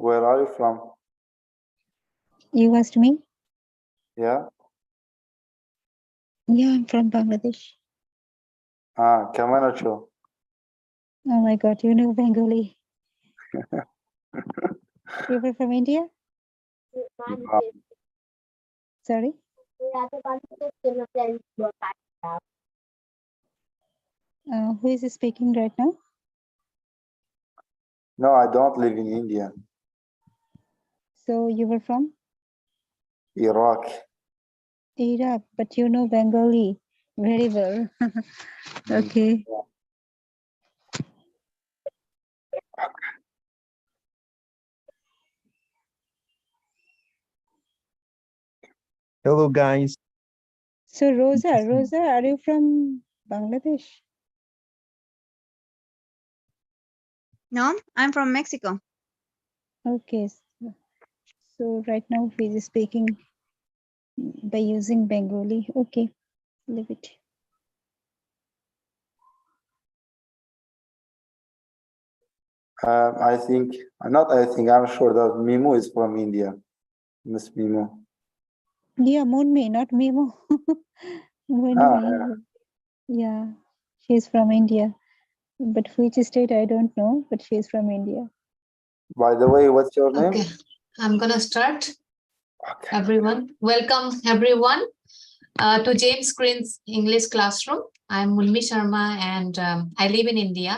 Where are you from? You asked me? Yeah. Yeah, I'm from Bangladesh. কেমন আছো? Oh my God, you know Bengali. You were from India? Sorry? Who is speaking right now? No, I don't live in India. So you were from Iraq. Iraq, but you know Bengali very well. Okay. Hello, guys. So Rosa, are you from Bangladesh? No, I'm from Mexico. Okay. So right now he is speaking by using Bengali. Okay, leave it. I'm sure that Mimu is from India. Miss Mimu. Yeah, Munmi, not Mimo. Munmi. Yeah, she's from India. But which state, I don't know, but she's from India. By the way, what's your name? Okay, I'm gonna start. Okay. Everyone, welcome everyone to James Green's English classroom. I'm Mulmi Sharma and I live in India.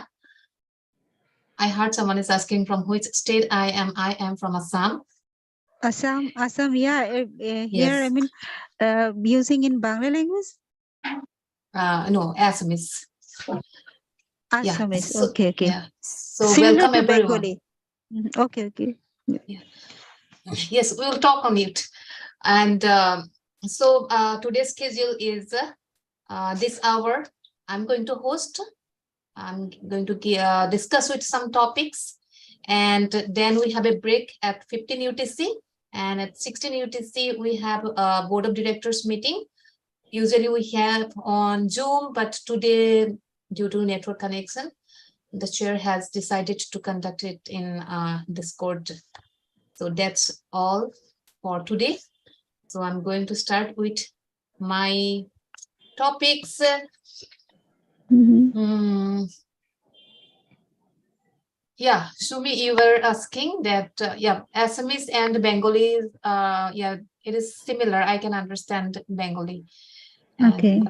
I heard someone is asking from which state I am. I am from Assam. Assam, yeah. Here, Yes. I mean, using in Bangla language? No, Assamese. Assamese, so- okay. Yeah. So Similar welcome to everyone. Bengali. Okay. Yes, we will talk on it. And so today's schedule is this hour. I'm going to host. I'm going to discuss with some topics. And then we have a break at 15 UTC. And at 16 UTC, we have a board of directors meeting. Usually we have on Zoom, but today, due to network connection, the chair has decided to conduct it in Discord. So that's all for today. So I'm going to start with my topics. Yeah, Shumi, you were asking that, Assamese and Bengali, it is similar. I can understand Bengali. Okay.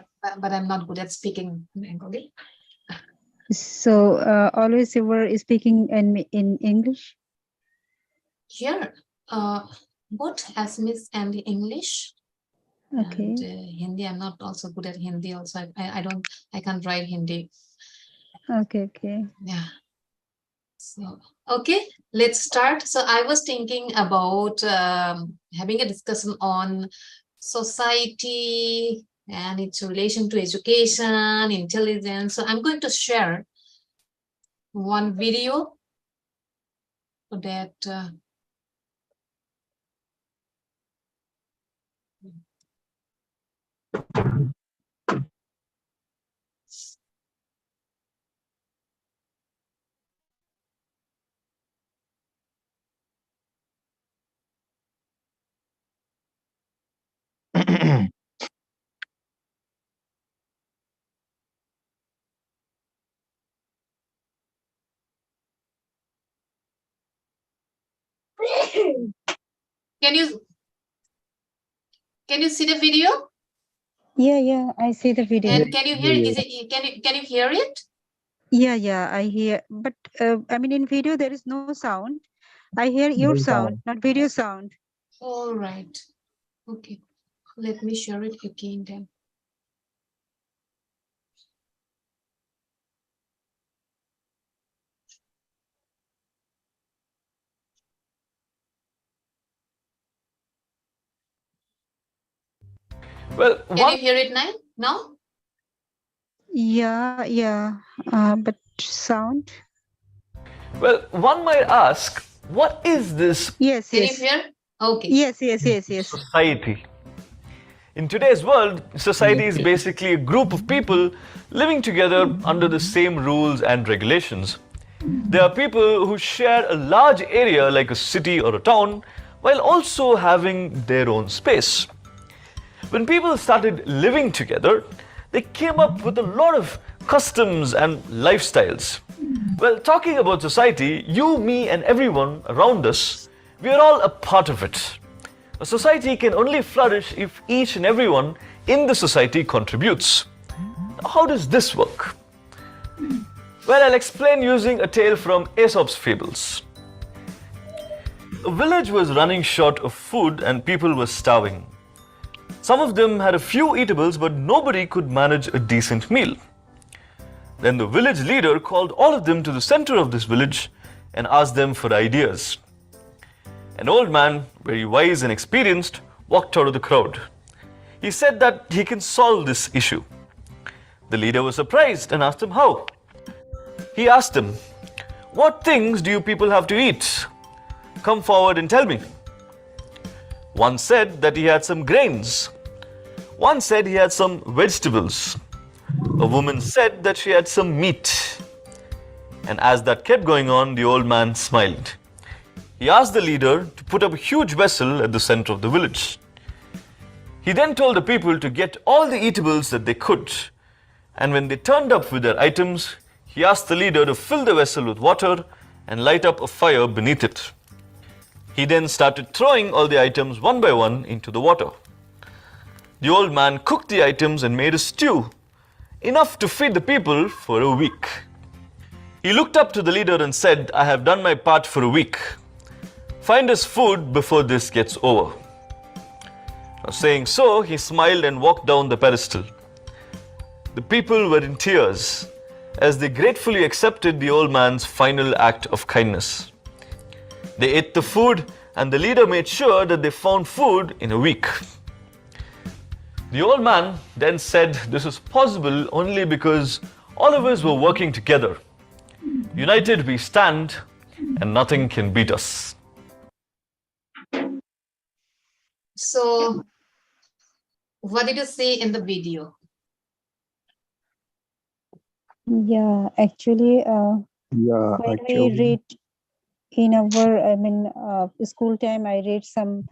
But I'm not good at speaking Bengali. So always you were speaking in English? Here, both Assamese and English. Okay. And Hindi, I'm not also good at Hindi also. I can't write Hindi. Okay. Yeah. So, okay, let's start. So I was thinking about having a discussion on society and its relation to education, intelligence. So I'm going to share one video that Can you see the video? Yeah, I see the video. And can you hear? Can you hear it? Yeah, I hear. But I mean, in video there is no sound. I hear your sound, not video sound. All right. Okay. Let me share it again then. Well, Can you hear it now? Yeah. But sound? Well, one might ask, what is this Yes. Can you hear? Okay. Yes. society? In today's world, society is basically a group of people living together under the same rules and regulations. There are people who share a large area like a city or a town while also having their own space. When people started living together, they came up with a lot of customs and lifestyles. Well, talking about society, you, me, and everyone around us, we are all a part of it. A society can only flourish if each and everyone in the society contributes. How does this work? Well, I'll explain using a tale from Aesop's Fables. A village was running short of food and people were starving. Some of them had a few eatables, but nobody could manage a decent meal. Then the village leader called all of them to the center of this village and asked them for ideas. An old man, very wise and experienced, walked out of the crowd. He said that he can solve this issue. The leader was surprised and asked him how. He asked them, "What things do you people have to eat? Come forward and tell me." One said that he had some grains. One said he had some vegetables. A woman said that she had some meat. And as that kept going on, the old man smiled. He asked the leader to put up a huge vessel at the center of the village. He then told the people to get all the eatables that they could. And when they turned up with their items, he asked the leader to fill the vessel with water and light up a fire beneath it. He then started throwing all the items one by one into the water. The old man cooked the items and made a stew, enough to feed the people for a week. He looked up to the leader and said, "I have done my part for a week. Find us food before this gets over." Now, saying so, he smiled and walked down the pedestal. The people were in tears as they gratefully accepted the old man's final act of kindness. They ate the food, and the leader made sure that they found food in a week. The old man then said this was possible only because all of us were working together. United we stand, and nothing can beat us. So, what did you see in the video? Yeah, actually, Yeah, when we actually. read in our, school time, I read some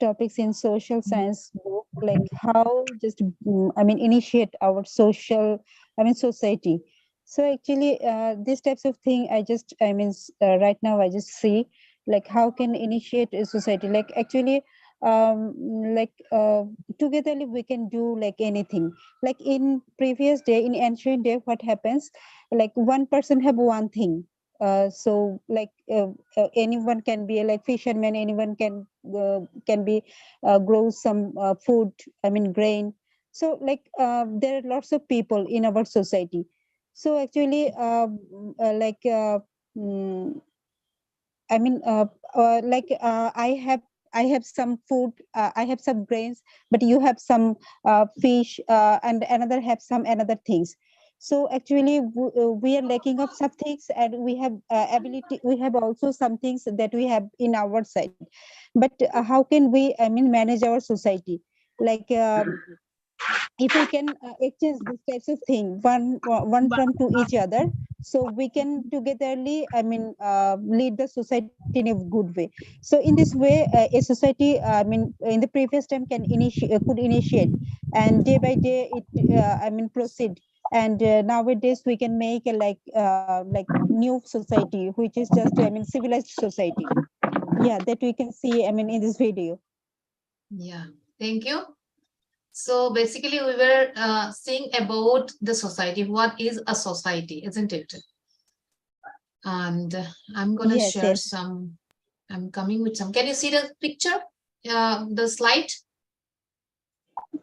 topics in social science book, like how just, initiate our society. So actually, these types of thing, right now I just see, like how can initiate a society, like actually, togetherly we can do like anything. Like in previous day, in ancient day, what happens, like one person have one thing. Anyone can be like fisherman, anyone can be grow some food, grain. So there are lots of people in our society. So actually I have some food, I have some grains, but you have some fish, and another have some another things. So actually we are lacking of some things, and we have ability, we have also some things that we have in our side. But how can we manage our society? Like if we can exchange these types of thing, one from to each other, so we can togetherly lead the society in a good way. So in this way, a society in the previous time could initiate, and day by day it proceed. And nowadays we can make a like new society, which is just civilized society. Yeah, that we can see in this video. Yeah, thank you. So basically we were seeing about the society. What is a society, isn't it? And I'm going to share some, I'm coming with some. Can you see the picture, the slide?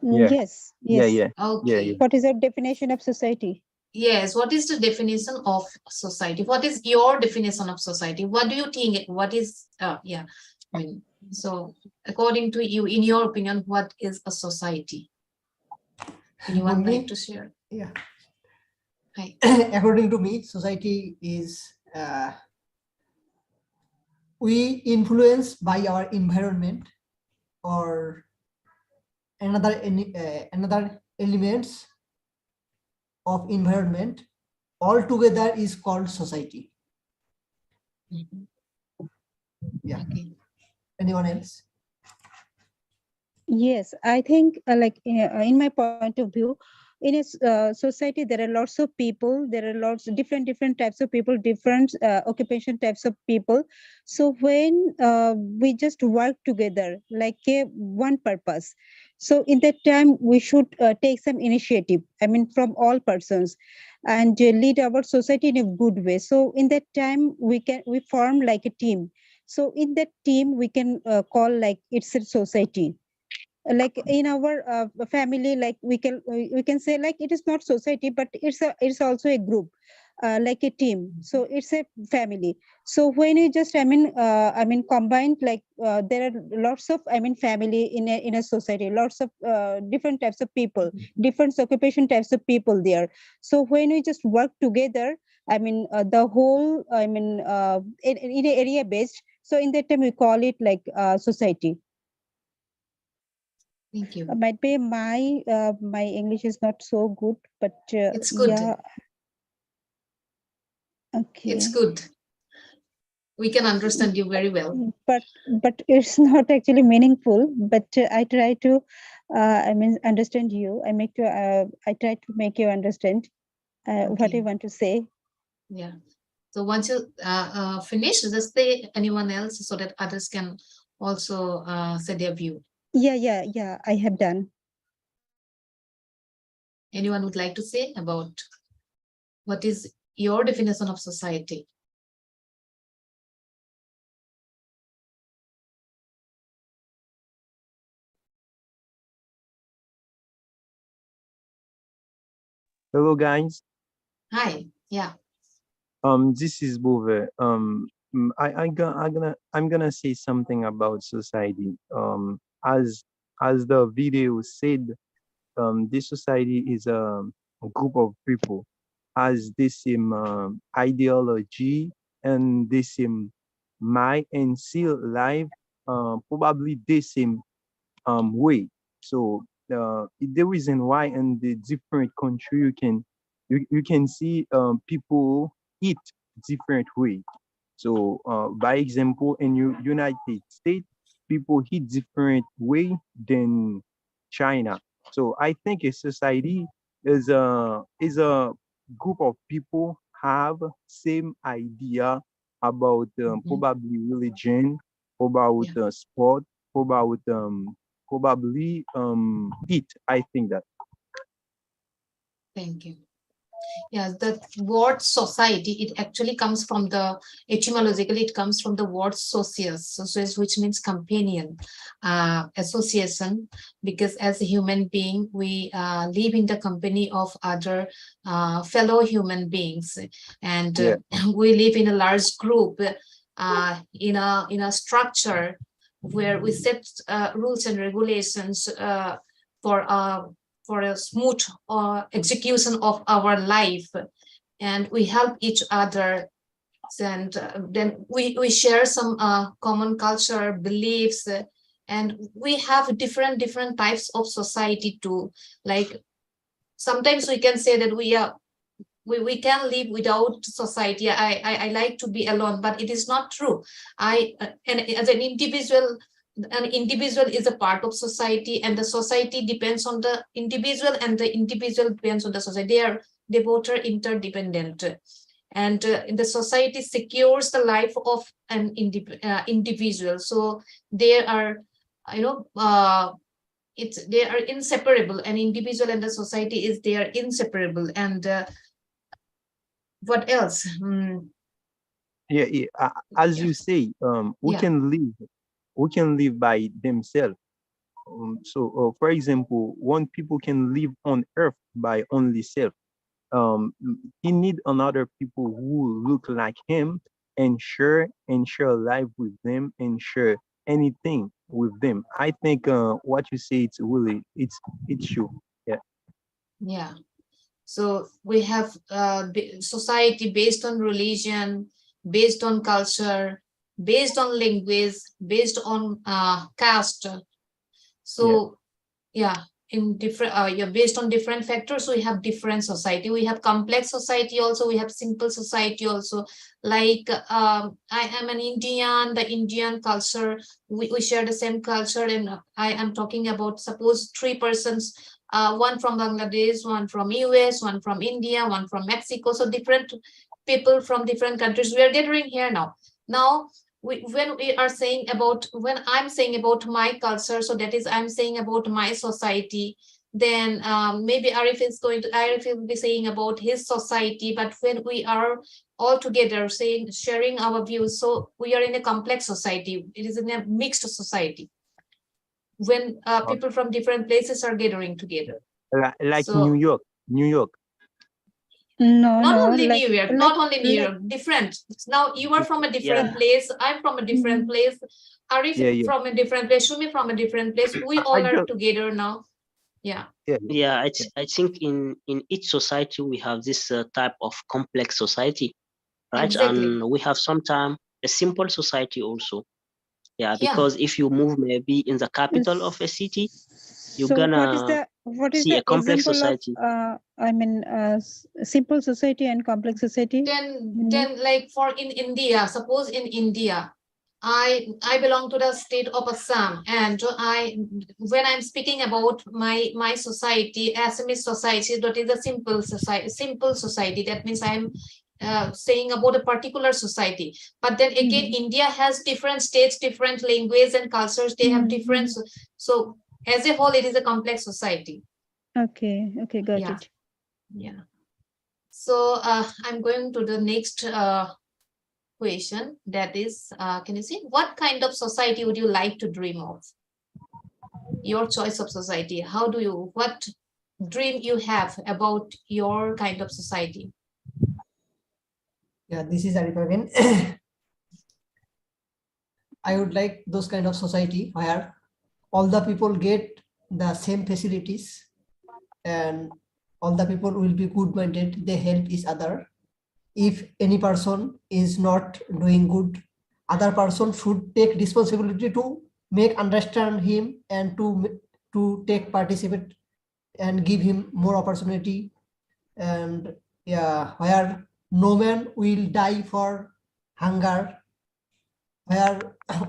Yeah. Yes. Yeah. Okay. Yeah. What is the definition of society? Yes, what is the definition of society? What is your definition of society? What do you think? What is, so according to you, in your opinion, what is a society? Anyone like to share? Yeah. Hi. According to me, society is we influenced by our environment or another elements of environment. All together is called society. Mhm. Yeah. Okay. Anyone else? Yes, I think in my point of view, in a society there are lots of people. There are lots of different types of people, different occupation types of people. So when we just work together like a one purpose, so in that time we should take some initiative. I mean, from all persons, and lead our society in a good way. So in that time we form like a team. So in that team we can call like it's a society. Like in our family, like we can say like it is not society, but it's also a group, like a team. So it's a family. So when you just combined, like there are lots of family in a society, lots of different types of people, different occupation types of people there. So when we just work together, the whole in a area based, so in that time we call it like society. Thank you. Might be my English is not so good, but It's good. yeah. It's Okay. good. We can understand you very well. But it's not actually meaningful. But I try to, understand you. I try to make you understand what Okay. I want to say. Yeah. So once you finish, just say anyone else so that others can also say their view. Yeah. I have done. Anyone would like to say about what is your definition of society? Hello guys. Hi. Yeah. This is Bove. I'm gonna say something about society. As the video said, this society is a group of people has the same ideology and the same mind and still life, probably the same way. So the reason why in the different country you can see people eat different way. So by example, in United States, people eat different way than China. So I think a society is a group of people have same idea about probably religion, about Yeah. sport, about probably eat. I think that. Thank you. Yeah, the word society, it actually comes from the, etymologically, it comes from the word socius, which means companion, association, because as a human being, we live in the company of other fellow human beings, and Yeah. we live in a large group, in a structure where we set rules and regulations for for a smooth execution of our life, and we help each other, and then we share some common culture beliefs, and we have different types of society too. Like sometimes we can say that we can live without society. I like to be alone, but it is not true. And as an individual is a part of society, and the society depends on the individual, and the individual depends on the society. They both are interdependent, and the society secures the life of an individual. So they are, you know, they are inseparable. An individual and the society they are inseparable. And what else? Yeah. As Yeah. you say, Yeah. we can live by themselves. So, for example, one people can live on earth by only self. He need another people who look like him and share life with them and share anything with them. I think what you say it's true. Yeah. Yeah. So we have society based on religion, based on culture, based on language, based on caste. So yeah, in different, you're based on different factors. We have different society. We have complex society also. We have simple society also. Like I am an Indian, the Indian culture, we share the same culture. And I am talking about, suppose 3 persons, one from Bangladesh, one from US, one from India, one from Mexico. So different people from different countries, we are gathering here now. Now, when we are saying about, when I'm saying about my culture, so that is, I'm saying about my society, then maybe Arif will be saying about his society. But when we are all together saying, sharing our views, so we are in a complex society. It is in a mixed society. When people from different places are gathering together. Like So- New York. No, Not no, only like, New York, like- not only New like- York, different. Now you are from a different Yeah. place. I'm from a different place. Arif Yeah, yeah. from a different place. Shumi from a different place. We I all are just- together now. Yeah. Yeah, I think in each society we have this type of complex society, right? Exactly. And we have sometimes a simple society also. Yeah, Yeah. because if you move maybe in the capital of a city, you're so gonna what is see the a complex example society. of I mean simple society and complex society? Then like for in India, suppose in India, I belong to the state of Assam, and when I'm speaking about my society, Assamese society, that is a simple society. That means I'm saying about a particular society. But then again, India has different states, different language and cultures. They have different. So as a whole, it is a complex society. Okay, got Yeah. it. Yeah. So I'm going to the next question. That is, can you see what kind of society would you like to dream of? Your choice of society. What dream you have about your kind of society? Yeah, this is Arif again. I would like those kind of society where all the people get the same facilities and all the people will be good-minded. They help each other. If any person is not doing good, other person should take responsibility to make understand him and to take participate and give him more opportunity. And yeah, where no man will die for hunger, where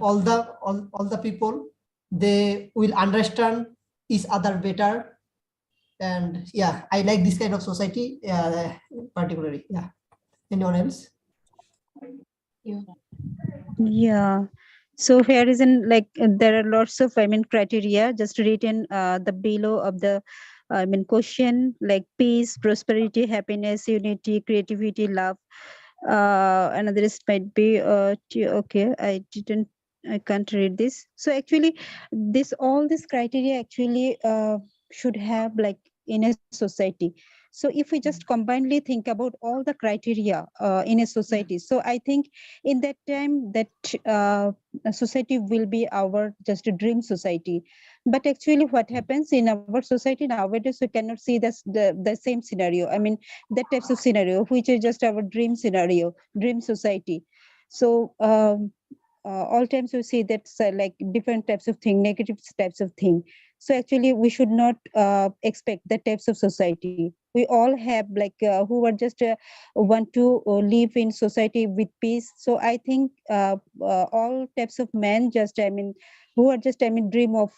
all the people, they will understand each other better. And yeah, I like this kind of society particularly. Yeah, anyone else? Yeah. So here is in like there are lots of criteria just written the below of the question, like peace, prosperity, happiness, unity, creativity, love. Another is might be okay. I can't read this. So actually, all this criteria actually should have like in a society. So if we just combinedly think about all the criteria in a society, so I think in that time that a society will be our just a dream society. But actually what happens in our society nowadays, we cannot see the same scenario. I mean, that types of scenario, which is just our dream scenario, dream society. So all times we see that like different types of thing, negative types of thing. So actually we should not expect that types of society. We all have like who are just want to live in society with peace. So I think all types of men just who are just dream of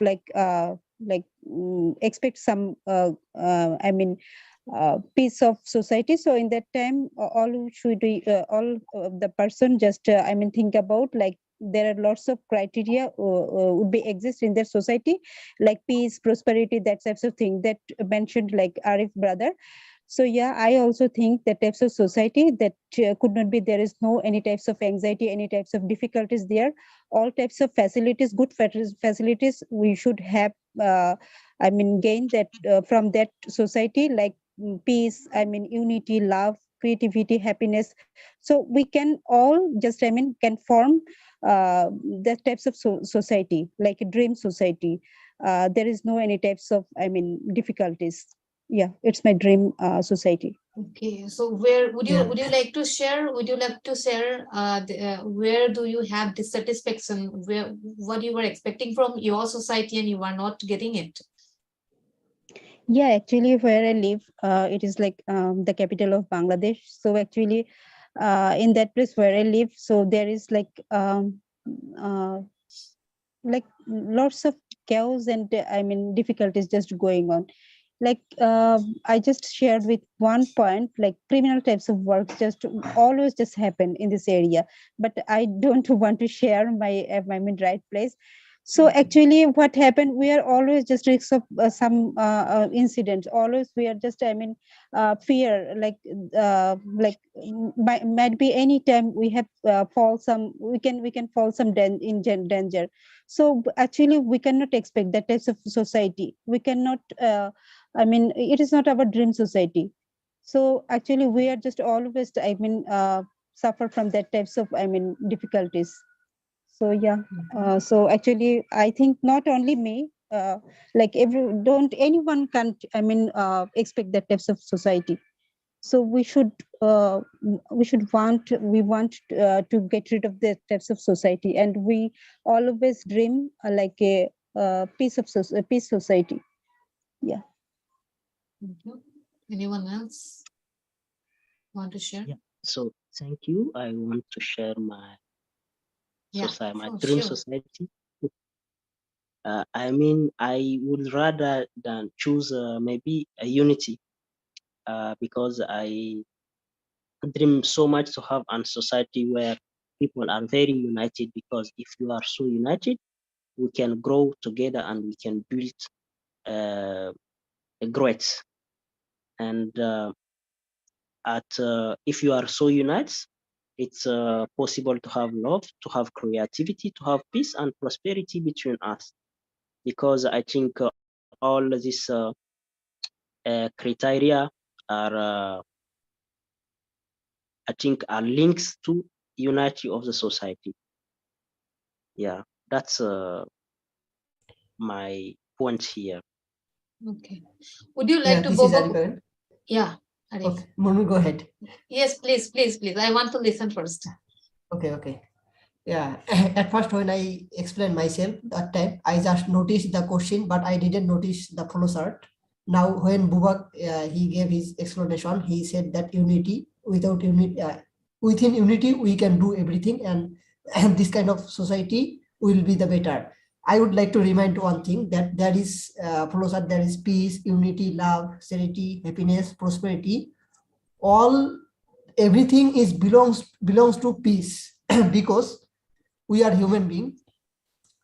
expect some piece of society. So in that time all should be all the person just think about like there are lots of criteria would be exist in their society, like peace, prosperity, that types of thing that mentioned like Arif brother. So yeah, I also think that types of society that could not be, there is no any types of anxiety, any types of difficulties there. All types of facilities, good facilities we should have gain that from that society, like peace, unity, love, creativity, happiness. So we can all just can form the types of society, like a dream society. There is no any types of difficulties. Yeah, it's my dream society. Okay, so where would you like to share? Would you like to share where do you have dissatisfaction? What you were expecting from your society and you are not getting it? Yeah, actually, where I live, it is like the capital of Bangladesh. So actually, in that place where I live, so there is uh, like lots of chaos and I mean difficulties just going on. Like I just shared with one point, like criminal types of work just always just happen in this area, but I don't want to share my I mean right place. So actually what happened, we are always just risks of some incidents, always we are just I mean fear, might be any time we have fall some, we can fall some danger. So actually we cannot expect that types of society, we cannot I mean, it is not our dream society. So actually, we are just always, I mean, suffer from that types of, I mean, difficulties. So yeah. So actually, I think not only me, like don't anyone can, I mean, expect that types of society. So we want to get rid of that types of society, and we always dream like a peace society. Yeah. Thank you. Anyone else want to share? Yeah. So thank you. I want to share my Yeah, society, my sure, dream sure. society. I mean, I would rather than choose maybe a unity because I dream so much to have a society where people are very united, because if you are so united, we can grow together and we can build a great. And if you are so united, it's possible to have love, to have creativity, to have peace and prosperity between us. Because I think all these criteria are, I think, are links to unity of the society. Yeah, that's my point here. Okay. Would you Yeah, like to this go is back? Arifan. Yeah, Arif. Okay, Murmi, go ahead. Yes, please, please, please. I want to listen first. Okay. Yeah, at first when I explained myself that time, I just noticed the question, but I didn't notice the flow chart. Now, when Bubak he gave his explanation, he said that unity, without unity, within unity we can do everything, and this kind of society will be the better. I would like to remind one thing, that there is flow chart, there is peace, unity, love, charity, happiness, prosperity. All everything is belongs to peace because we are human being.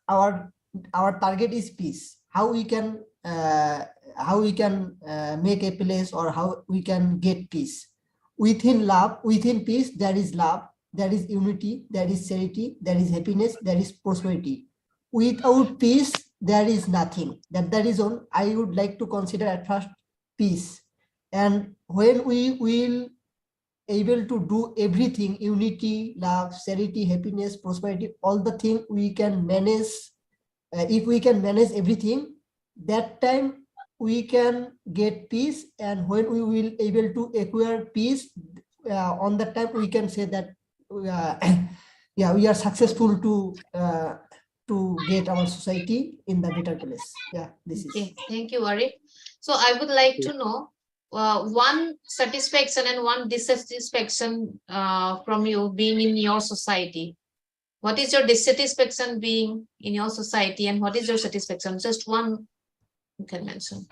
Our target is peace. How we can make a place, or how we can get peace within love, within peace there is love, there is unity, there is charity, there is happiness, there is prosperity. Without peace there is nothing. That the reason I would like to consider at first peace. And when we will able to do everything, unity, love, charity, happiness, prosperity, all the thing we can manage. If we can manage everything, that time we can get peace. And when we will able to acquire peace, on that time we can say that yeah, we are successful to get our society in the better place. Yeah, this is. Okay, thank you, Arif. So I would like to know one satisfaction and one dissatisfaction from you being in your society. What is your dissatisfaction being in your society, and what is your satisfaction? Just one you can mention.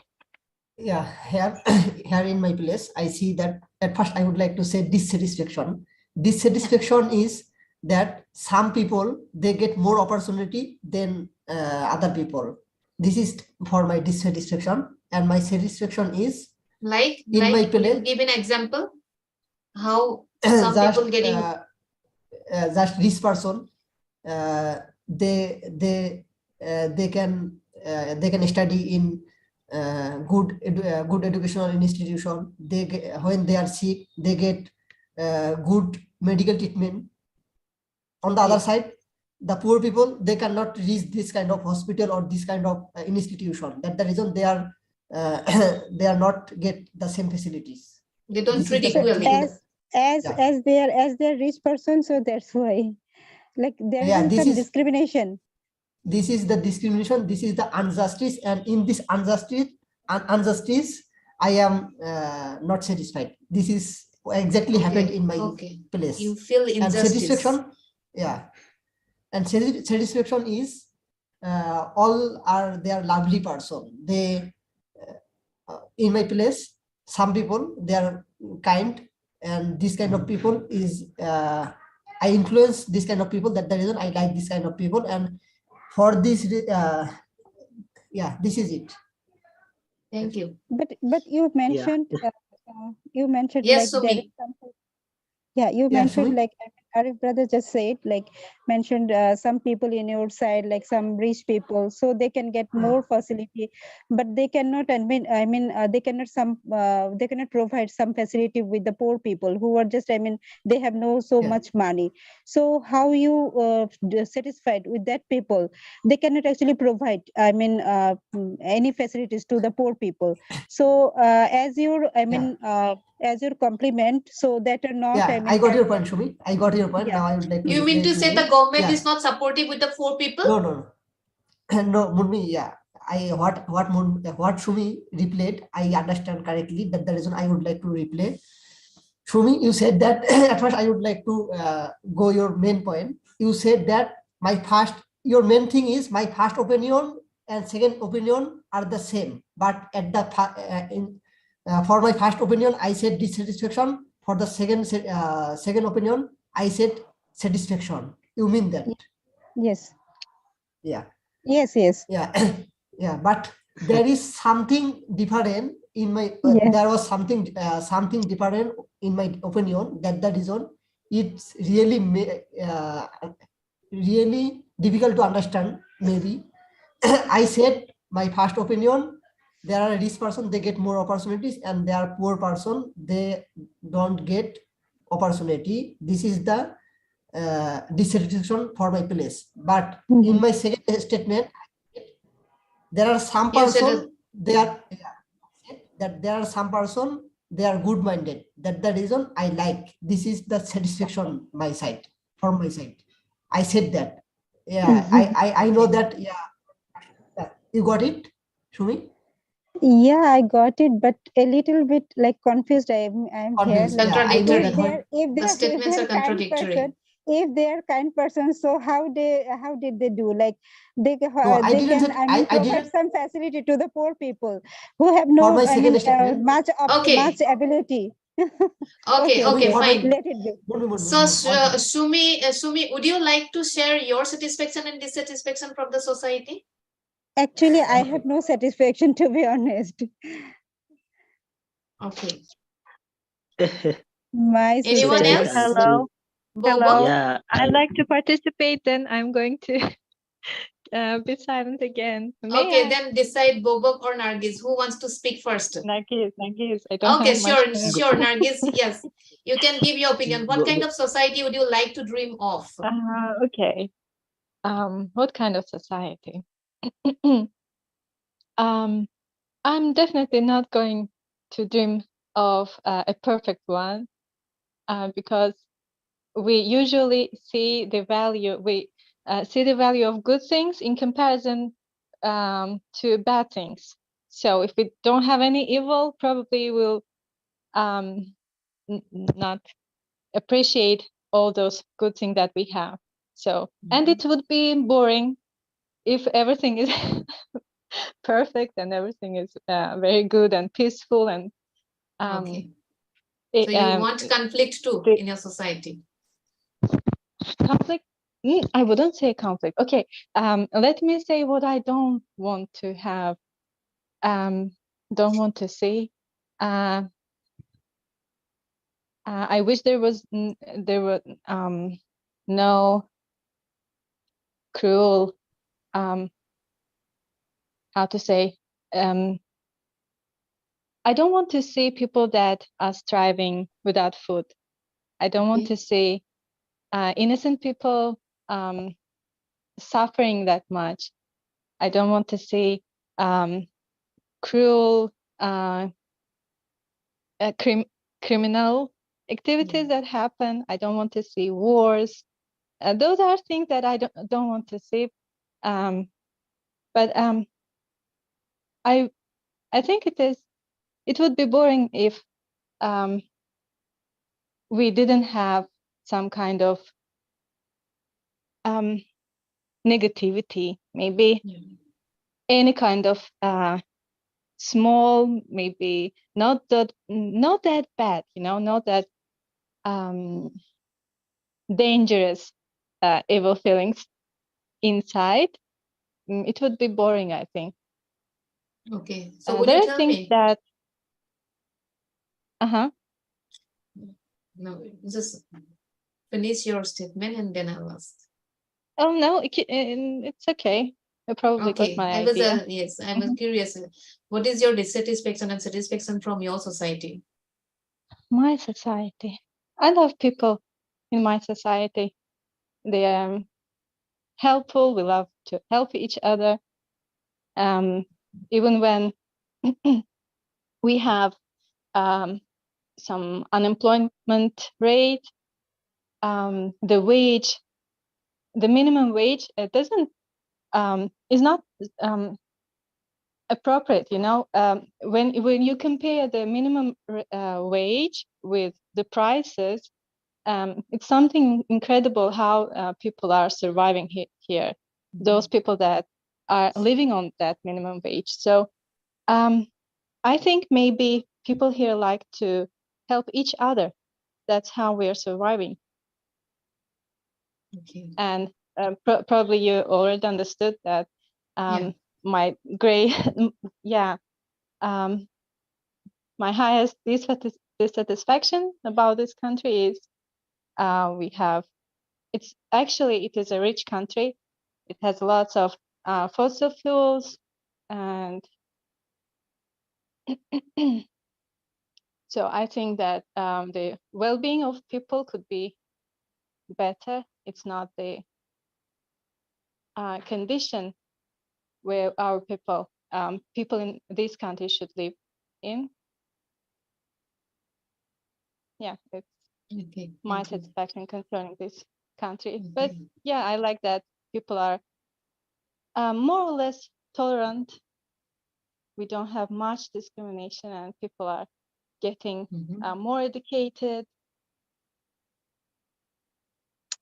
Yeah, here in my place, I see that at first I would like to say dissatisfaction. Dissatisfaction is that some people, they get more opportunity than other people. This is for my dissatisfaction. And my satisfaction is Like in my can you place, give an example how some people getting just this person, they can study in good educational institution. They get, when they are sick, they get good medical treatment. On the other side, the poor people, they cannot reach this kind of hospital or this kind of institution. That's the reason they are they are not get the same facilities. they don't This is treat the equally. satisfaction. As they're rich person, so that's why, like there Yeah, is this some is discrimination. this is the discrimination, this is the injustice, and in this injustice injustice, I am not satisfied. This is exactly happened in my Okay. place. You feel And injustice. satisfaction, yeah. And satisfaction is all are they are lovely person. They in my place, some people they are kind, and this kind of people is I influence this kind of people. That the reason I like this kind of people, and for this yeah, this is it. Thank you. But you mentioned Yes, like there is Sumi. something. Yeah, you Yeah, mentioned Sumi? like Arif brother just said, like mentioned some people in your side, like some rich people, so they can get more facility, but they cannot. They cannot they cannot provide some facility with the poor people who are just. They have no so Yeah. much money. So how you satisfied with that people? They cannot actually provide. Any facilities to the poor people. So as your, as your compliment, so that are not. Yeah, I got your point, Shumi. I got your point. Yeah. Now I would like to You mean reply to say the you. government Yeah. is not supportive with the poor people? No, no, no. No, Munmi, yeah. What Shumi replied, I understand correctly. That the reason I would like to replay. Shumi, you said that at first I would like to go your main point. You said that your main thing is my first opinion and second opinion are the same, but at the for my first opinion I said dissatisfaction. For the second opinion I said satisfaction. You mean that? Yes. Yeah. Yes. Yes. Yeah. Yeah, but there is something different in my Yes. there was something different in my opinion. That the reason it's really really difficult to understand. Maybe I said my first opinion, there are a rich person, they get more opportunities, and there are poor person, they don't get opportunity. This is the dissatisfaction for my place. But in my second statement, there are some You said person they are that there are some person they are good minded. That the reason I like. This is the satisfaction my side, from my side. I said that. Yeah, I know that. Yeah, you got it, Shumi? Yeah, I got it, but a little bit like confused. I'm here. Confused. Like Yeah, I know Contradictory. that. if The they're statements are contradictory. if they're kind person, so how did they do? Like they No, I they didn't can say I provide didn't some facility to the poor people who have for no my second statement. much Okay. ability. Okay, Okay, for let fine. it be. So, Sumi, would you like to share your satisfaction and dissatisfaction from the society? Actually, I have no satisfaction, to be honest. Okay. My Anyone Okay, else? Hello. Bobo? Hello. Yeah, I'd like to participate, then I'm going to be silent again. May Okay, I? then decide Bobo or Nargis. Who wants to speak first? Nargis, I don't Okay, have much sure, time. sure, Nargis. Yes, you can give your opinion. What go- kind of society would you like to dream of? Okay. What kind of society? I'm definitely not going to dream of a perfect one, because we usually see the value of good things in comparison to bad things. So if we don't have any evil, probably we'll not appreciate all those good things that we have. So, and it would be boring if everything is perfect and everything is very good and peaceful and Okay. So you want conflict too in your society? Conflict? I wouldn't say conflict. Okay, let me say what I don't want to have, don't want to see. I wish there were no cruel, how to say, I don't want to see people that are striving without food. I don't want to see innocent people suffering that much. I don't want to see cruel criminal activities that happen. I don't want to see wars. Those are things that I don't want to see. But I think it would be boring if we didn't have some kind of negativity, maybe any kind of small, maybe not that bad, not that dangerous evil feelings inside. It would be boring, I think. Okay. So would There you are tell things me? that No, just finish your statement and then I'll ask. oh no, it's okay. I probably got Okay, my I was idea. yes, I was curious. What is your dissatisfaction and satisfaction from your society? My society. I love people in my society. They are helpful. We love to help each other. Even when we have some unemployment rate, the minimum wage, it doesn't is not appropriate. When you compare the minimum wage with the prices, it's something incredible how people are surviving here. Those people that are living on that minimum wage. So I think maybe people here like to help each other. That's how we are surviving. Okay. And probably you already understood that my my highest dissatisfaction about this country is it is a rich country. It has lots of fossil fuels, and so I think that the well-being of people could be better. It's not the condition where our people in this country should live in. Yeah, it's Okay. my Thank you. satisfaction concerning this country. But yeah, I like that people are more or less tolerant. We don't have much discrimination, and people are getting more educated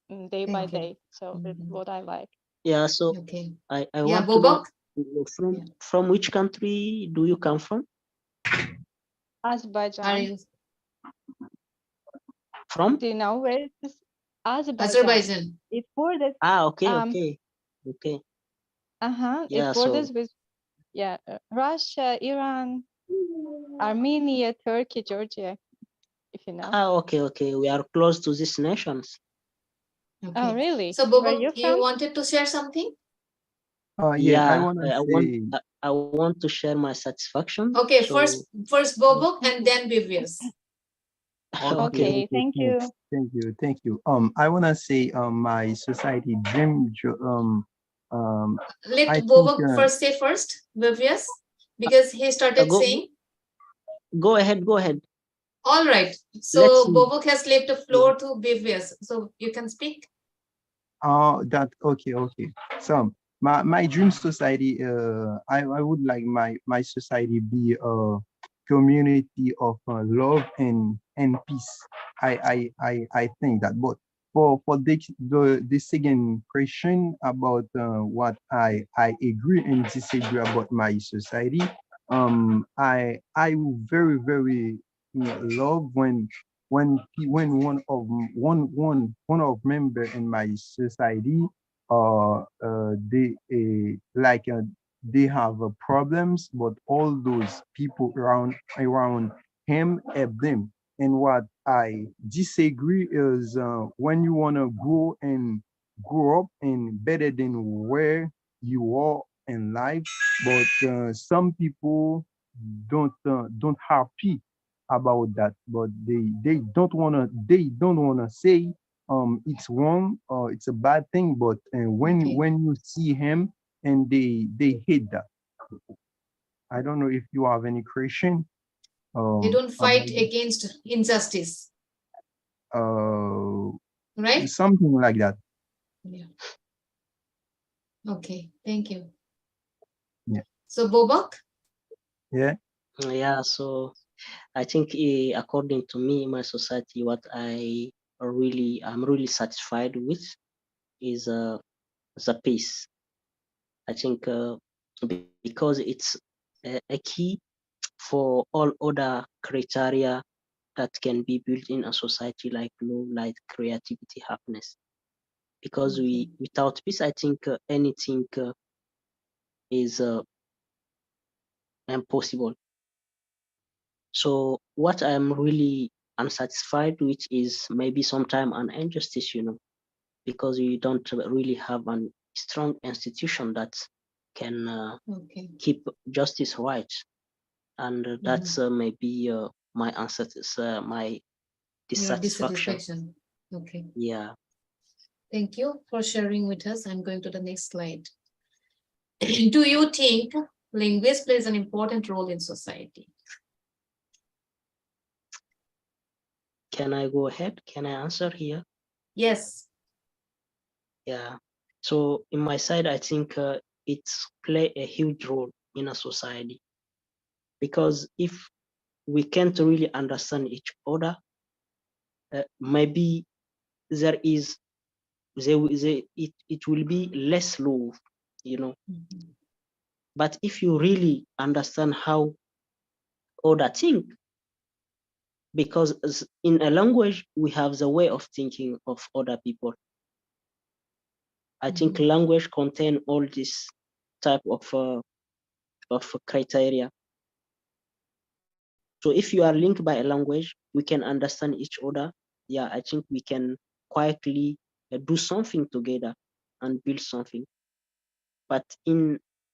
day by Thank you. day. So that's what I like. Yeah, so Okay. I Yeah, want to know Bobok? from which country do you come from? Azerbaijan. Are you From? Do you know where it is? Azerbaijan. Azerbaijan? It borders. Okay. It Yeah, borders with Russia, Iran, Armenia, Turkey, Georgia. If you know. okay. We are close to these nations. Okay. Oh, really? So Where you Bobok, you from? wanted to share something? Yeah, I Yeah, wanna I say, want to share my satisfaction. Okay, So, first Bobok and then Vivius. Okay, thank you. thank you. I wanna say, my society dream, Let I think, Bobok first say first, Vivius, because he started saying. Go ahead. All right. So Let's see. Bobok has left the floor to Vivius. So you can speak. okay. So my dream society, I would like my society be a community of love and peace. I think that. But for the second question about what I agree and disagree about my society, I very love when one of member in my society they have problems, but all those people around him help them. And what I disagree is when you want to grow up and better than where you are in life, but some people don't happy about that, but they don't wanna say it's wrong or it's a bad thing, but when you see him and they hate that. I don't know if you have any question. They don't fight about against injustice, right? something like that. Yeah. Okay, thank you. Yeah. So Bobok? Yeah. Yeah, so I think according to me, my society, what I'm really satisfied with is the peace. I think because it's a key for all other criteria that can be built in a society like law, like creativity, happiness. Because without peace, I think anything is impossible. So what I'm really unsatisfied with is maybe sometime an injustice, because we don't really have a strong institution that can Okay. keep justice right. And that's maybe my answer, my Your dissatisfaction. dissatisfaction. Okay. Yeah. Thank you for sharing with us. I'm going to the next slide. Do you think language plays an important role in society? Can I go ahead? Can I answer here? Yes. Yeah. So in my side, I think it's play a huge role in a society, because if we can't really understand each other, maybe there is it will be less love, But if you really understand how other think, because in a language we have the way of thinking of other people. I think language contain all this type of criteria. So if you are linked by a language, we can understand each other. Yeah, I think we can quietly do something together and build something. But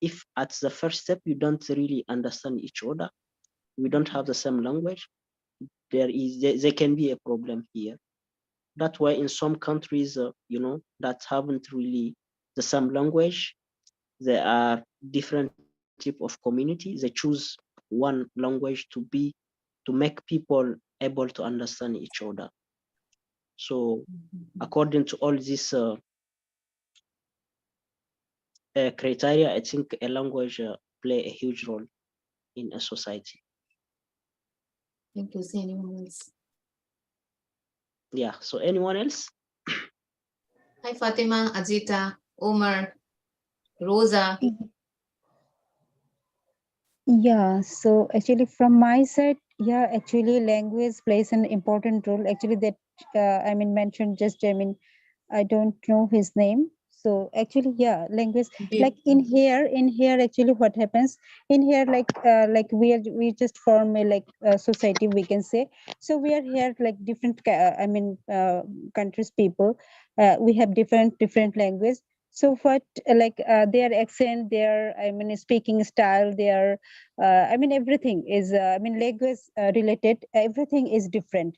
if at the first step you don't really understand each other, we don't have the same language, there can be a problem here. That's why in some countries, that haven't really the same language, there are different type of community. They choose one language to make people able to understand each other. So according to all these criteria, I think a language play a huge role in a society. Thank you. See anyone else? Yeah. So anyone else? Hi, Fatima, Ajita, Omar, Rosa. Yeah, so actually from my side, yeah, actually language plays an important role. Actually that mentioned just I don't know his name. So actually, yeah, language like in here actually what happens in here like we just form a society, we can say. So we are here like different countries people. We have different language. So what their accent, their speaking style, their everything is language related. Everything is different.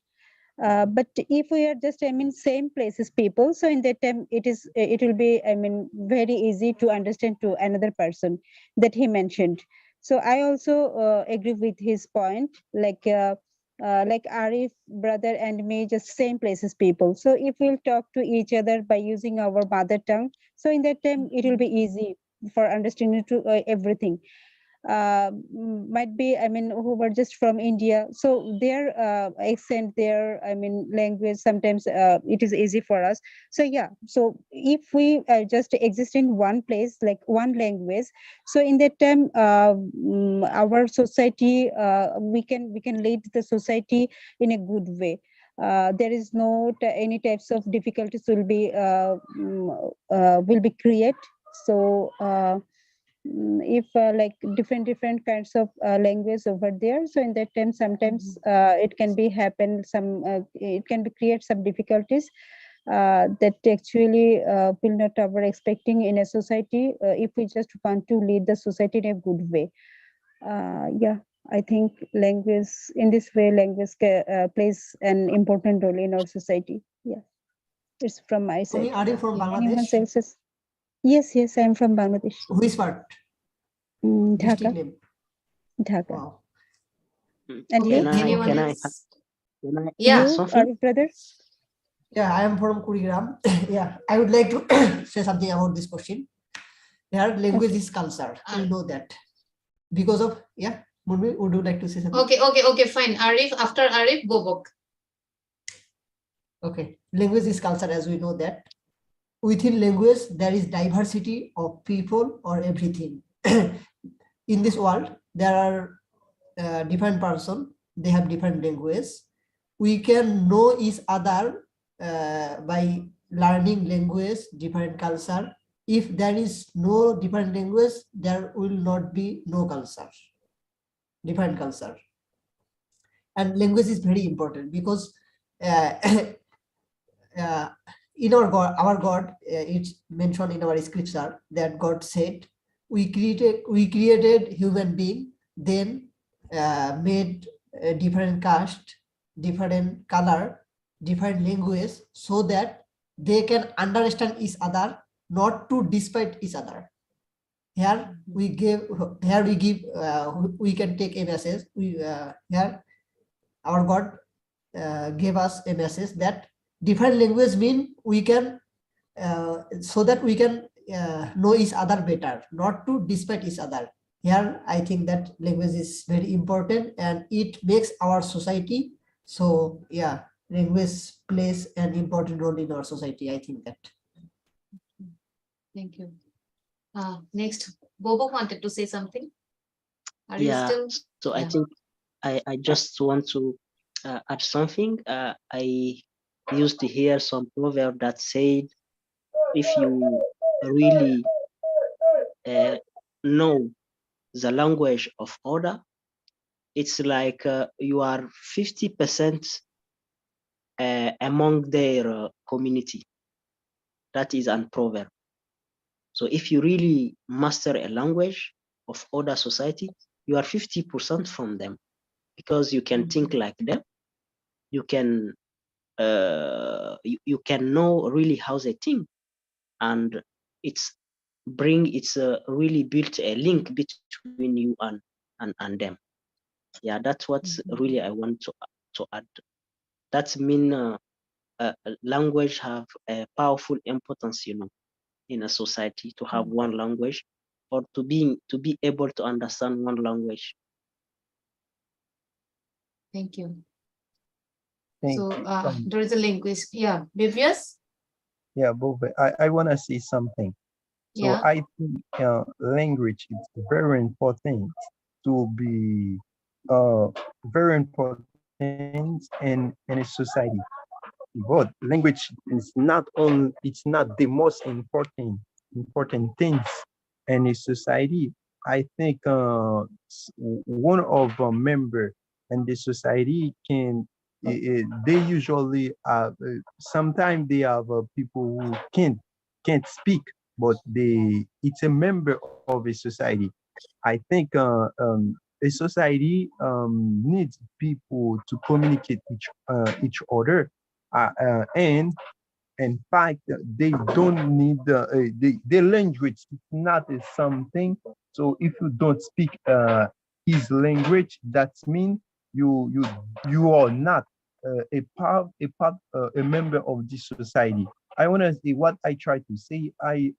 But if we are just same places people, so in that time it will be very easy to understand to another person that he mentioned. So I also agree with his point, like Arif brother and me, just same places people. So if we'll talk to each other by using our mother tongue, so in that time it will be easy for understanding to everything. Might be who were just from India, so their accent, their language, sometimes it is easy for us. So yeah, so if we just exist in one place, like one language, so in that time our society, we can lead the society in a good way. There is no any types of difficulties will be create. So if like different kinds of language over there, so in that time sometimes it can be happen some it can be create some difficulties that actually will not our expecting in a society, if we just want to lead the society in a good way. Yeah, I think language in this way, language plays an important role in our society. Yeah, it's from my side. Are you from Anyone Bangladesh? else's? Yes, I'm from Bangladesh. Which part? Dhaka. District name? Dhaka. Wow. And Okay, you? anyone Can I else? yeah, You, something? Arif brother? Yeah, I am from Kurigram. Yeah, I would like to say something about this question. Here, language Okay. is culture. You know that. Because of, yeah, Murmi, would you like to say something? Okay, fine. Arif, after Arif, Bobok. Okay, language is culture, as we know that. Within language, there is diversity of people or everything. In this world, there are different person, they have different language. We can know each other by learning language, different culture. If there is no different language, there will not be no culture, different culture. And language is very important because in our God, it's mentioned in our scripture that God said, we created human being, then made a different caste, different color, different language, so that they can understand each other, not to despite each other. Here we give, we can take a message. Here our God gave us a message that different language mean we can, so that we can know each other better, not to despite each other. Here, I think that language is very important and it makes our society. So yeah, language plays an important role in our society. I think that. Thank you. Next, Bobok wanted to say something. Are you Yeah, still? so I Yeah. think I just want to add something. I used to hear some proverb that said, if you really know the language of order, it's like you are 50% among their community. That is a proverb. So if you really master a language of order society, you are 50% from them, because you can think like them. You can you can know really how they think, and it's really built a link between you and them. Yeah, that's what really I want to add. That's mean language have a powerful importance, in a society, to have one language, or to be able to understand one language. Thank you. Thank So you. there is a linguist. Yeah, Vivius. Yeah, Bob, I want to say something. So Yeah. I think language is very important to be very important in a society. But language is not only, it's not the most important things in a society. I think one of a member in the society can they usually sometimes they have people who can't speak, but it's a member of a society. I think a society needs people to communicate each other, and in fact, they don't need the language. It's not something. So if you don't speak his language, that means you are not a member of this society. I want to say what I try to say. I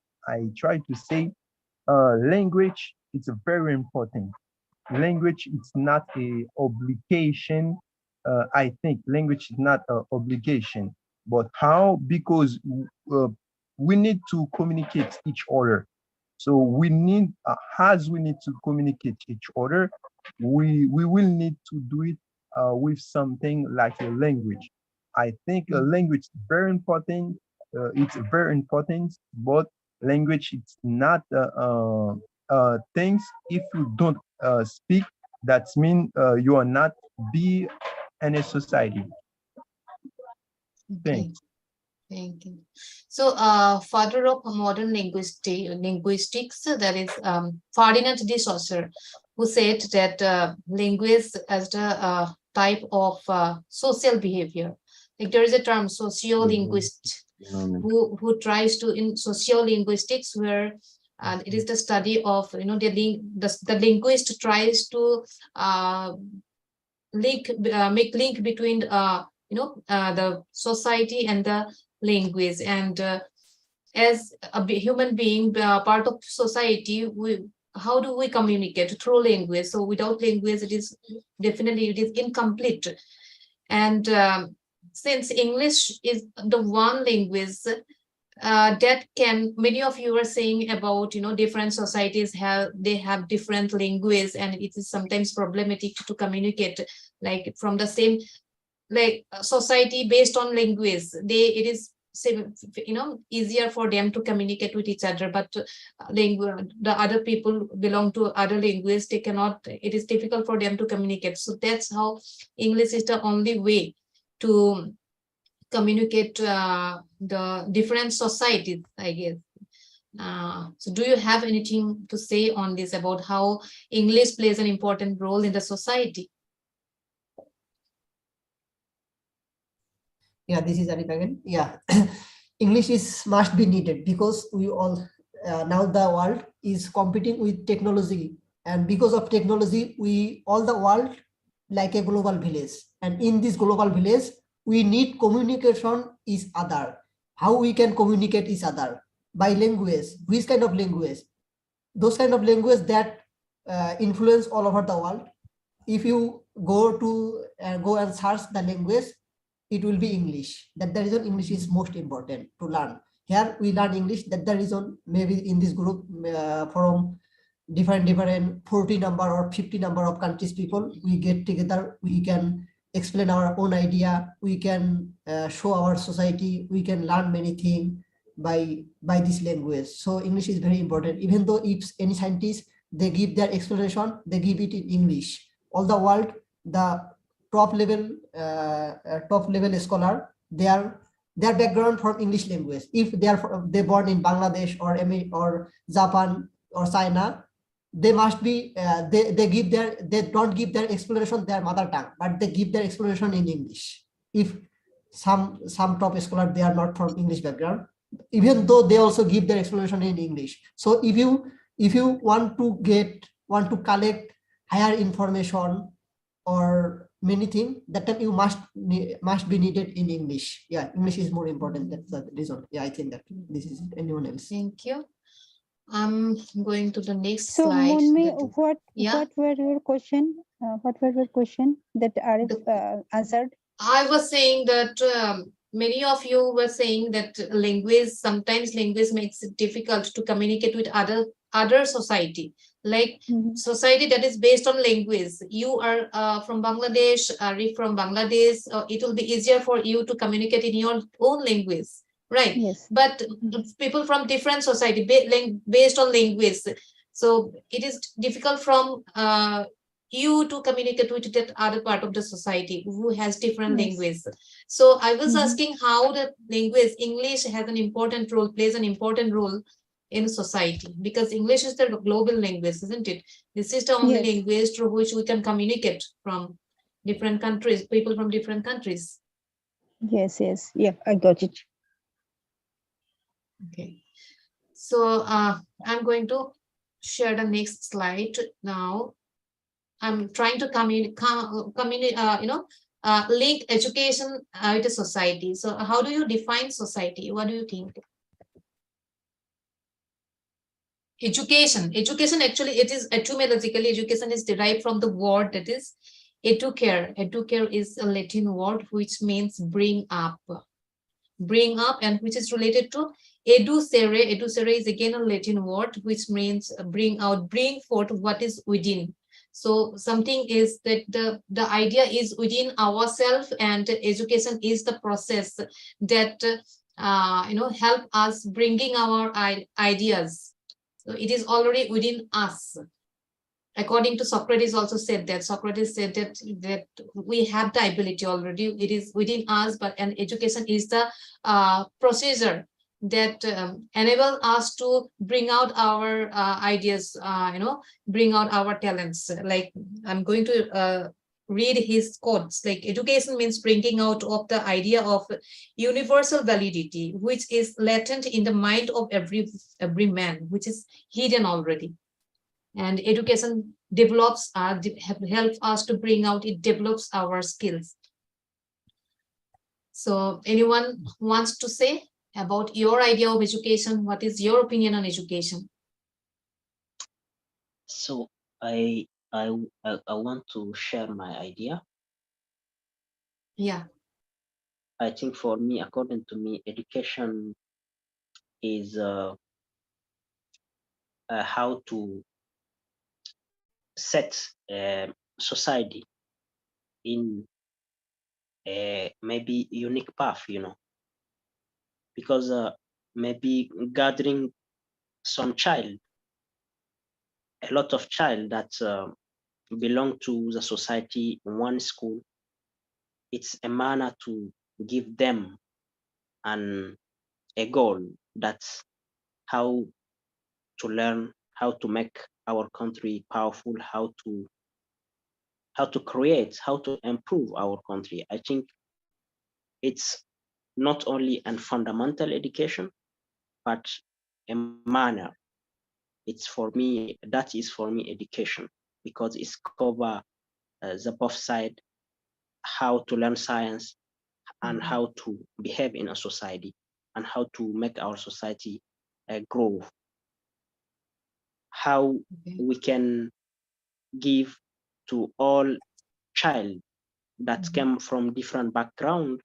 try to say language is very important. Language is not a obligation. I think language is not an obligation, but how? Because we need to communicate each other. So we need, as we need to communicate each other, we will need to do it with something like a language. I think a language is very important. It's very important, but language it's not things. If you don't speak, that means you are not be in a society. Thanks. Thank you. So, father of modern linguistics, that is Ferdinand de Saussure, who said that language as the type of social behavior. Like there is a term sociolinguist who tries to in sociolinguistics where it is the study of the linguist tries to make link between the society and the language, and as a human being part of society, how do we communicate? Through language. So without language, it is incomplete. And since English is the one language that can, many of you are saying about, different societies have different language, and it is sometimes problematic to communicate, like from the same, like society based on language, it is easier for them to communicate with each other, but the other people belong to other language, they cannot, it is difficult for them to communicate. So that's how English is the only way to communicate the different societies, I guess. So do you have anything to say on this, about how English plays an important role in the society? Yeah, this is Arif again. Yeah, English must be needed because we all now the world is competing with technology, and because of technology, all the world like a global village, and in this global village, we need communication each other. How we can communicate each other? By language. Which kind of language? Those kind of language that influence all over the world. If you go and search the language, it will be English. That the reason English is most important to learn. Here we learn English. That the reason maybe in this group from different 40 number or 50 number of countries people, we get together, we can explain our own idea, we can show our society, we can learn many things by this language. So English is very important. Even though if any scientist, they give their explanation, they give it in English. All the world, the top level scholar, their background from English language. If they born in Bangladesh or Japan or China, they must be they don't give their explanation their mother tongue, but they give their explanation in English. If some top scholar, they are not from English background, even though they also give their explanation in English. So if you want to collect higher information or many things, that time you must be needed in English. Yeah, English is more important. That's the reason. Yeah, I think that this is it. Anyone else? Thank you. I'm going to the next So, slide. Monmi, Yeah. what were your question? What were your question that Arif answered? I was saying that many of you were saying that sometimes language makes it difficult to communicate with other society, like society that is based on language. You are from Bangladesh, Arif from Bangladesh, it will be easier for you to communicate in your own language, right? Yes. But people from different society based on language, so it is difficult from you to communicate with that other part of the society who has different language. So I was asking how the language English has an important role, plays an important role in society, because English is the global language, isn't it? This is the only language through which we can communicate from different countries, people from different countries. Yes. Yeah, I got it. Okay. So I'm going to share the next slide now. I'm trying to link education with a society. So how do you define society? What do you think? Education actually, it is etymologically, education is derived from the word that is educare. Educare is a Latin word which means bring up, and which is related to educere. Educere is again a Latin word which means bring out, bring forth what is within. So something is that the idea is within ourselves, and education is the process that help us bringing our ideas. So it is already within us. According to Socrates, also said that that we have the ability already. It is within us, and education is the procedure that enable us to bring out our ideas, bring out our talents. Like I'm going to read his quotes. Like education means bringing out of the idea of universal validity, which is latent in the mind of every man, which is hidden already. And education develops, helps us to bring out, it develops our skills. So anyone wants to say about your idea of education? What is your opinion on education? So I want to share my idea. Yeah. I think for me, according to me, education is how to set society in a maybe unique path, because maybe gathering some child, a lot of child that belong to the society in one school, it's a manner to give them a goal. That's how to learn how to make our country powerful, how to create, how to improve our country. I think it's not only a fundamental education, but a manner. It's for me, that is for me education, because it's cover the both side, how to learn science and how to behave in a society and how to make our society grow. How we can give to all child that came from different background,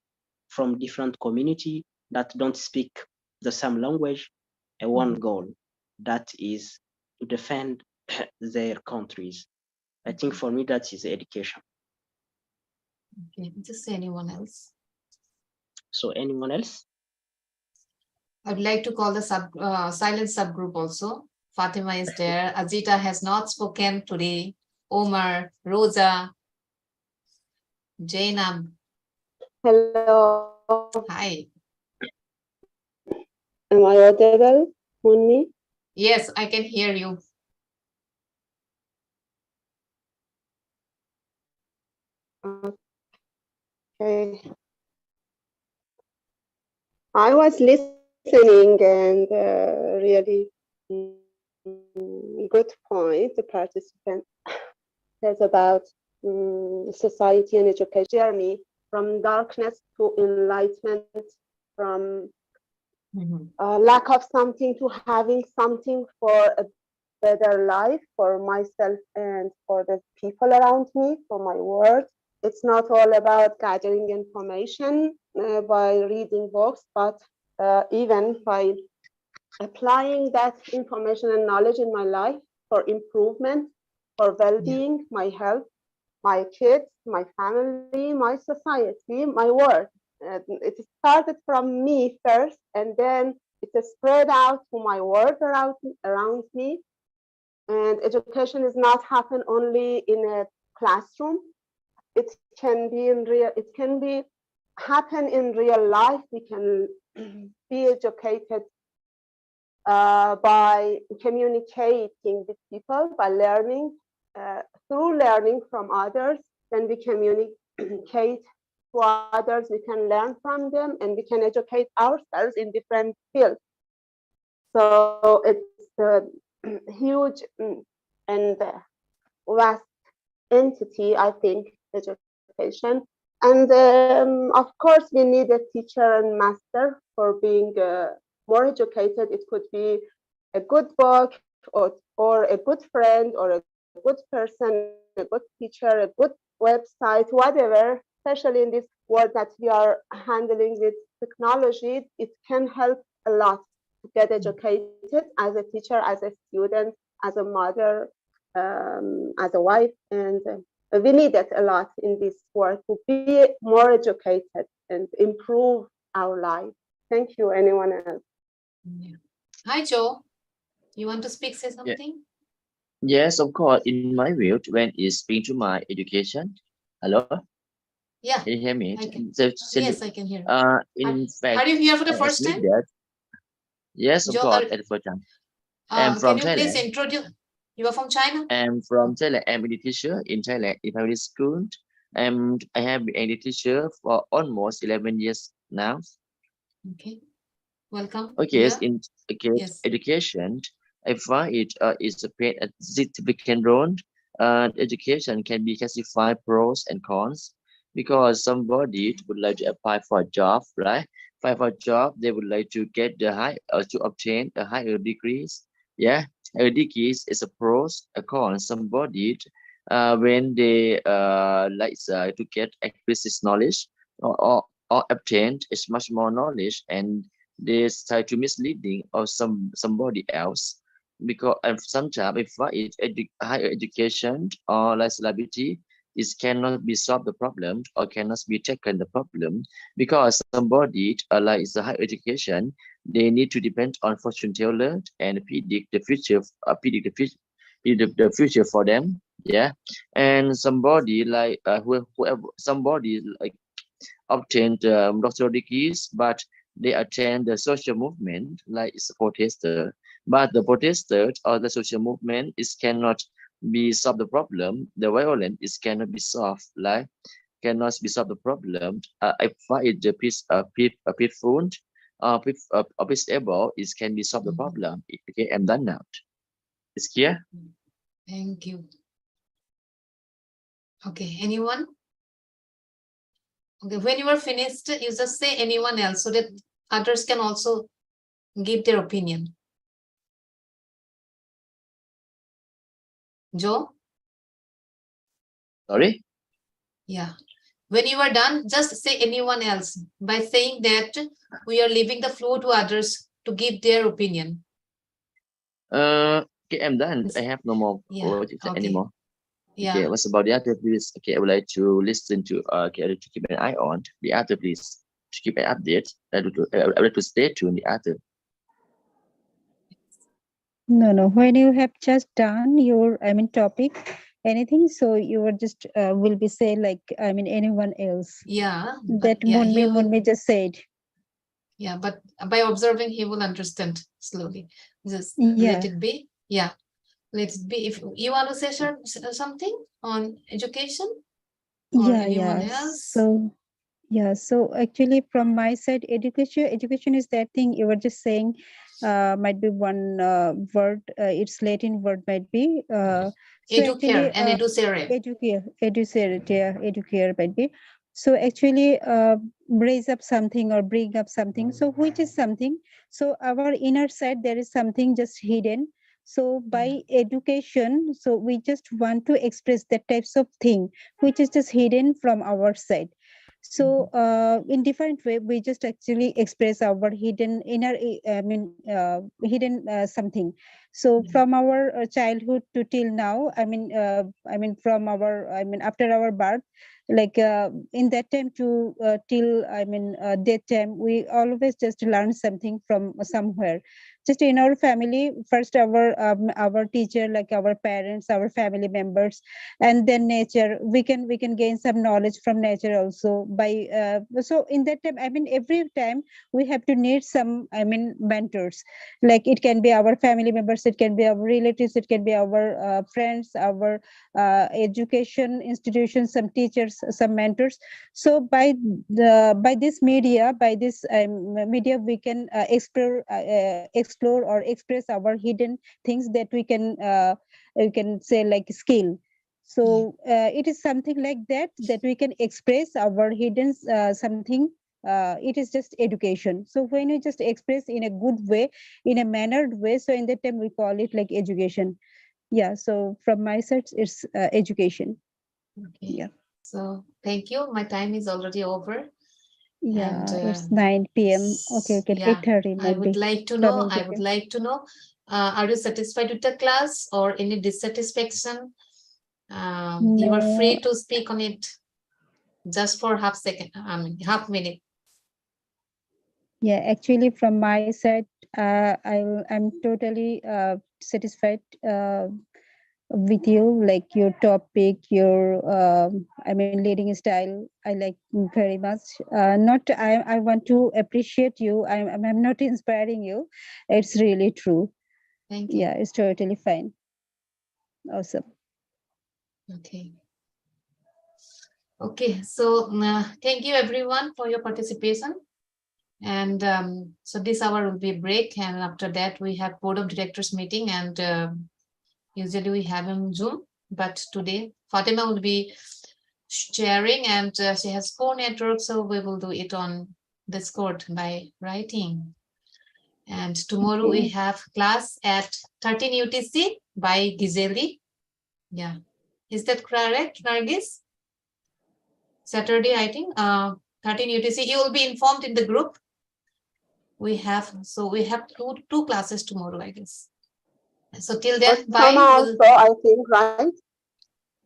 from different community that don't speak the same language, one goal, that is to defend their countries. I think for me that is education. Okay, just anyone else? So anyone else? I'd like to call the silent subgroup also. Fatima is there. Ajita has not spoken today. Omar, Rosa, Jainab. Hello. Hi. Am I audible, Munni? Yes, I can hear you. Okay. I was listening and really good point. The participant says about society and education journey from darkness to enlightenment, from lack of something to having something for a better life for myself and for the people around me, for my world. It's not all about gathering information by reading books, but even by applying that information and knowledge in my life for improvement, for well-being, my health, my kids, my family, my society, my world. It started from me first, and then it spread out to my world around me. And education is not happen only in a classroom. It can be in real. It can be happen in real life. We can be educated by communicating with people, by learning through learning from others. Then we communicate to others. We can learn from them, and we can educate ourselves in different fields. So it's a huge and vast entity, I think, education. And of course, we need a teacher and master for being more educated. It could be a good book or a good friend or a good person, a good teacher, a good website, whatever, especially in this world that we are handling with technology. It can help a lot to get educated as a teacher, as a student, as a mother, as a wife, and we need it a lot in this world to be more educated and improve our life. Thank you. Anyone else? Yeah. Hi, Joe. You want to speak, say something? Yes, of course. In my view, when it's speaking to my education. Hello? Yeah. Can you hear me? Yes, I can hear. In fact, are you here for the I first agree time? that. Yes, of Joe, course, at the first time. I'm from can you please Thailand. introduce? You are from China? I'm from Thailand. I'm a teacher in Thailand in primary school. And I have been a teacher for almost 11 years now. Okay. Welcome. Okay, Yeah. in Yes. education, I find it is a play a significant role. Education can be classified pros and cons because somebody would like to apply for a job, right? Apply for a job, they would like to get the high to obtain a higher degrees, Yeah, every case is a pros, a cons. Somebody when they to get explicit knowledge or obtained is much more knowledge, and they try to misleading or somebody else, because and sometimes if higher education or less liability is cannot be solved the problem or cannot be taken the problem, because somebody like is a higher education, they need to depend on fortune teller and predict the future, predict the future for them. Yeah, and somebody like whoever somebody like obtained doctoral degrees, but they attend the social movement like it's a protester. But the protester or the social movement is cannot be solve the problem. The violence is cannot be solved, like cannot be solved the problem. I find the peaceful peaceable is can be solved the problem. Okay, I'm done now. It's clear? Thank you. Okay, anyone? Okay, when you are finished, you just say anyone else so that others can also give their opinion. Joe? Sorry? Yeah. When you are done, just say anyone else by saying that we are leaving the floor to others to give their opinion. Okay, I'm done. I have no more words anymore. Yeah. Okay, what's about the other, please? Okay, I would like to listen to okay, to keep an eye on the other, please, to keep an update. I would like to stay tuned the other. No. When you have just done your, topic, anything, so you were just will be say like, anyone else. Yeah. That Munmi just said. Yeah, but by observing, he will understand slowly. Just Yeah. let it be. Yeah. Let it be. If you want to say something on education or anyone else. So actually from my side, education is that thing you were just saying, might be one word, its Latin word might be Educare and educere. Educare might be. So actually raise up something or bring up something. So which is something? So our inner side, there is something just hidden. So by education, so we just want to express that types of thing which is just hidden from our side. So in different way, we just actually express our hidden inner, hidden something. So from our childhood to till now, from our, after our birth, like in that time to till that time, we always just learn something from somewhere. Just in our family, first our teacher, like our parents, our family members, and then nature. We can gain some knowledge from nature also. By so in that time, every time we have to need some mentors. Like it can be our family members, it can be our relatives, it can be our friends, our education institutions, some teachers, some mentors. So by this media, we can explore or express our hidden things that we can say like skill. So it is something like that we can express our hidden something. It is just education. So when you just express in a good way, in a mannered way, so in that time we call it like education. Yeah, so from my side, it's education. Okay. Yeah. So thank you. My time is already over. Yeah, And, it's 9 p.m. Okay, yeah, 8:30 I would like to know. Are you satisfied with the class or any dissatisfaction? You are free to speak on it just for half minute. Yeah, actually, from my side, I'm totally satisfied with you. Like your topic, your leading style, I like very much. I want to appreciate you. I'm not inspiring you. It's really true. Thank you. Yeah, it's totally fine. Awesome. Okay. Okay, so thank you everyone for your participation. And so this hour will be a break, and after that we have board of directors meeting, and usually we have on Zoom, but today Fatima will be sharing, and she has poor network, so we will do it on Discord by writing. And tomorrow we Okay. have class at 13 UTC by Gizeli. Yeah. Is that correct, Nargis? Saturday, I think. 13 UTC. You will be informed in the group. We have two classes tomorrow, I guess. So till then, bye. Osama We'll- also, I think, right?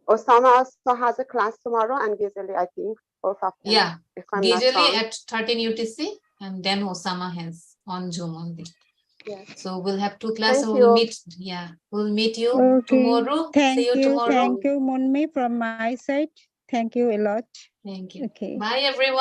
Osama also has a class tomorrow, and Gizeli, I think, both of them. Yeah, If I'm not Gizeli wrong. at 13 UTC, and then Osama has on Zoom only. Yes. So we'll have two classes. Thank We'll you. meet. Yeah, we'll meet you Okay. tomorrow. See you tomorrow. Thank you, Monmi, from my side. Thank you a lot. Thank you. Okay. Bye, everyone.